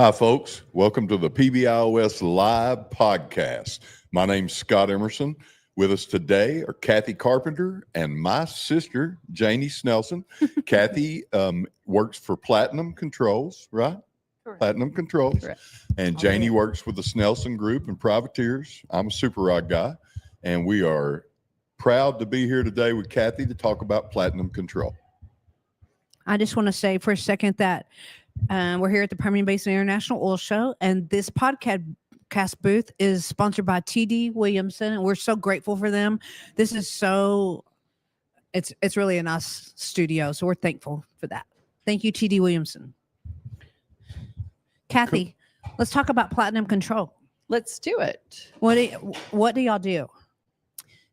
Hi, folks. Welcome to the Pbios Live podcast. My name's Scott Emerson. With us today are Kathy Carpenter and my sister, Janie Snelson. Kathy works for Platinum Controls, right? Correct. Platinum Controls. Correct. And Janie works with the Snelson Group and Privateers. I'm a super rod guy. And we are proud to be here today with Kathy to talk about Platinum Control. I just want to say for a second that we're here at the Permian Basin International Oil Show, and this podcast booth is sponsored by TD Williamson, and we're so grateful for them. This is it's really a nice studio, so we're thankful for that. Thank you, TD Williamson. Kathy, let's talk about Platinum Control. Let's do it. What do y'all do?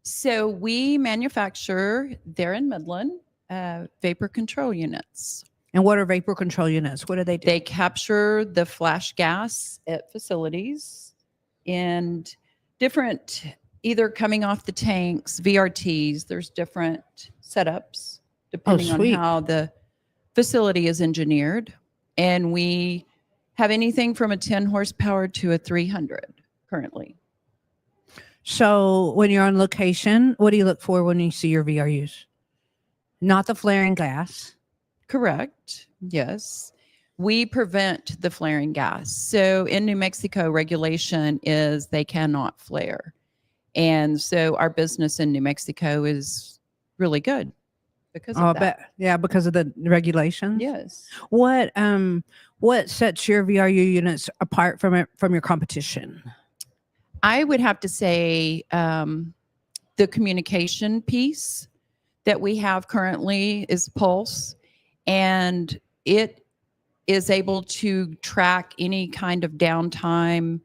So we manufacture there in Midland vapor control units. And what are vapor control units? What do they do? They capture the flash gas at facilities and different, either coming off the tanks, VRTs. There's different setups depending on how the facility is engineered. And we have anything from a 10 horsepower to a 300 currently. So when you're on location, what do you look for when you see your VRUs? Not the flaring gas. Correct. Yes. We prevent the flaring gas. So in New Mexico, regulation is they cannot flare. And so our business in New Mexico is really good because of that. Yeah, because of the regulations. Yes. What sets your VRU units apart from your competition? I would have to say the communication piece that we have currently is Pulse. And it is able to track any kind of downtime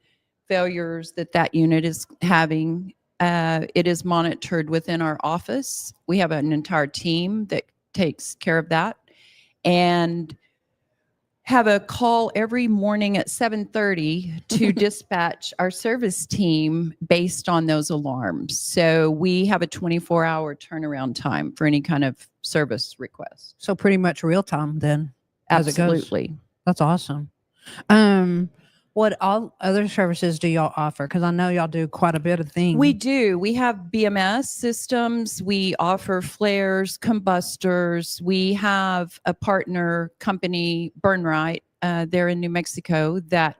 failures that unit is having. It is monitored within our office. We have an entire team that takes care of that, and have a call every morning at 7:30 to dispatch our service team based on those alarms. So we have a 24-hour turnaround time for any kind of service request. So pretty much real time then. Absolutely. That's awesome. What all other services do y'all offer? Because I know y'all do quite a bit of things. We do. We have BMS systems. We offer flares, combustors. We have a partner company, Burnright, there in New Mexico that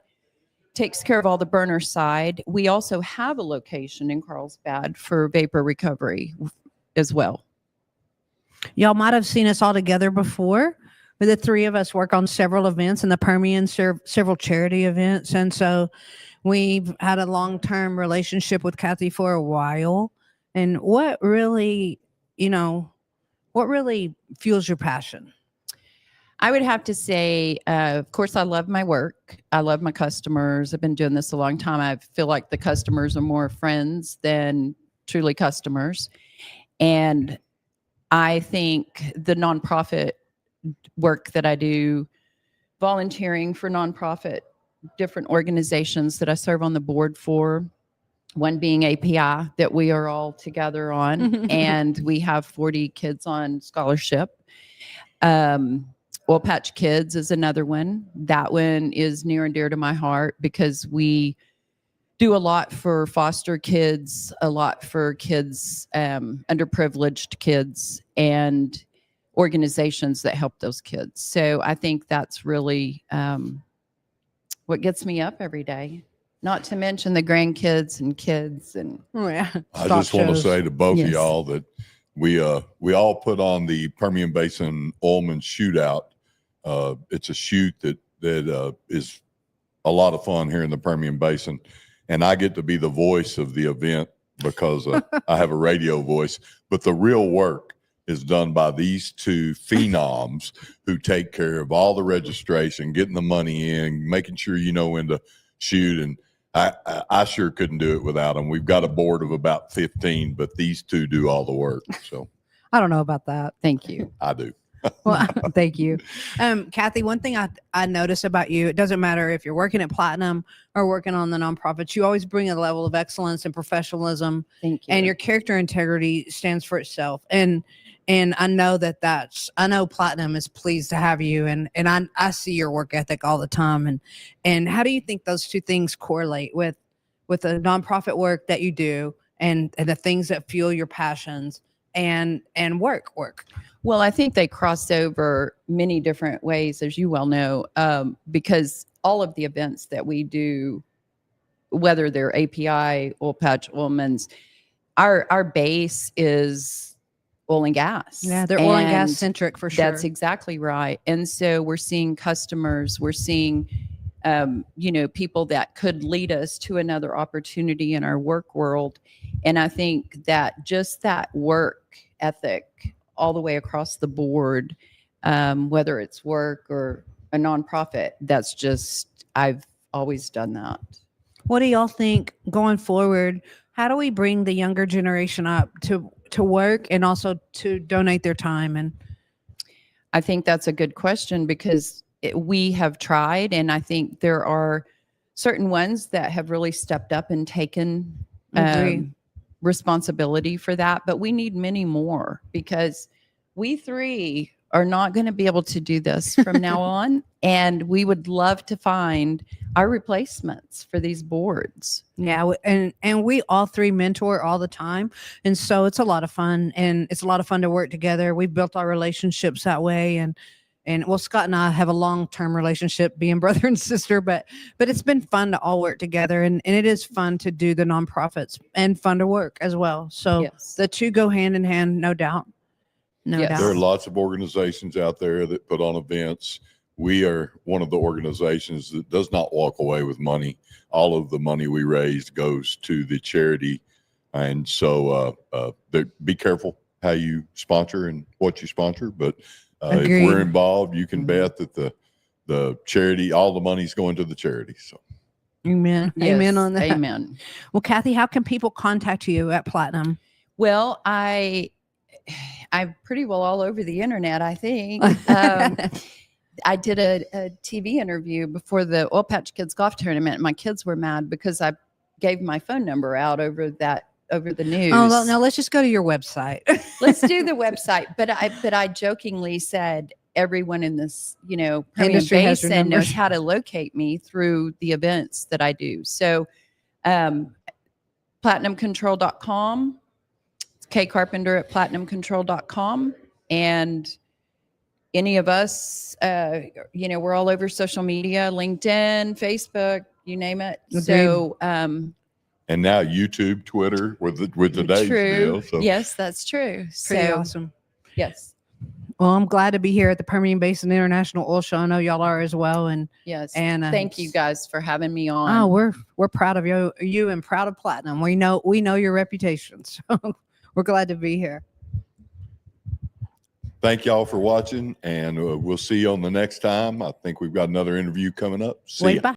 takes care of all the burner side. We also have a location in Carlsbad for vapor recovery as well. Y'all might have seen us all together before. But the three of us work on several events in the Permian, several charity events. And so we've had a long-term relationship with Kathy for a while. And what really fuels your passion? I would have to say, of course, I love my work. I love my customers. I've been doing this a long time. I feel like the customers are more friends than truly customers. And I think the nonprofit work that I do, volunteering for nonprofit, different organizations that I serve on the board for, one being API that we are all together on, and we have 40 kids on scholarship. Oil Patch Kids is another one. That one is near and dear to my heart because we do a lot for foster kids, a lot for kids, underprivileged kids, and organizations that help those kids. So I think that's really what gets me up every day. Not to mention the grandkids and kids and I just want to say to both of y'all that we all put on the Permian Basin Oilman Shootout. It's a shoot that is a lot of fun here in the Permian Basin, and I get to be the voice of the event because I have a radio voice. But the real work is done by these two phenoms who take care of all the registration, getting the money in, making sure you know when to shoot. And I sure couldn't do it without them. We've got a board of about 15, but these two do all the work. So I don't know about that. Thank you. I do. Well, thank you. Kathy, one thing I notice about you, it doesn't matter if you're working at Platinum or working on the nonprofits, you always bring a level of excellence and professionalism. Thank you. And your character integrity stands for itself. And And I know I know Platinum is pleased to have you, and I see your work ethic all the time. And how do you think those two things correlate with the nonprofit work that you do and the things that fuel your passions and work? Well, I think they cross over many different ways, as you well know, because all of the events that we do, whether they're API, oil patch, oilmen's, our base is oil and gas. Yeah, they're oil and gas centric for sure. That's exactly right. And so we're seeing customers, we're seeing, people that could lead us to another opportunity in our work world. And I think that just that work ethic all the way across the board, whether it's work or a nonprofit, that's just, I've always done that. What do y'all think going forward? How do we bring the younger generation up to work and also to donate their time? And I think that's a good question, because we have tried, and I think there are certain ones that have really stepped up and taken responsibility for that. But we need many more, because we three are not going to be able to do this from now on. And we would love to find our replacements for these boards. Yeah. And we all three mentor all the time. And so it's a lot of fun, and it's a lot of fun to work together. We've built our relationships that way. And well, Scott and I have a long-term relationship, being brother and sister, but it's been fun to all work together, and it is fun to do the nonprofits and fun to work as well. So Yes. The two go hand in hand, no doubt. No Yes. doubt. There are lots of organizations out there that put on events. We are one of the organizations that does not walk away with money. All of the money we raise goes to the charity. And so be careful how you sponsor and what you sponsor. But if we're involved, you can bet that the charity, all the money's going to the charity. So Amen. Yes. Amen on that. Amen. Well, Kathy, how can people contact you at Platinum? Well, I'm pretty well all over the internet, I think. I did a TV interview before the Oil Patch Kids golf tournament. My kids were mad because I gave my phone number out over the news. Oh, well, now let's just go to your website. Let's do the website. But I jokingly said everyone in this, Permian Industry has your Basin numbers. knows how to locate me through the events that I do. So, platinumcontrol.com, CARPENTER at platinumcontrol.com, and any of us, we're all over social media, LinkedIn, Facebook, you name it. Agreed. So, and now YouTube, Twitter with today's deal. So. Yes, that's true. Pretty awesome. Yes. Well, I'm glad to be here at the Permian Basin International Oil Show. I know y'all are as well. And yes, and thank you guys for having me on. Oh, we're proud of you and proud of Platinum. We know your reputation, so we're glad to be here. Thank y'all for watching, and we'll see you on the next time. I think we've got another interview coming up. See ya. Bye.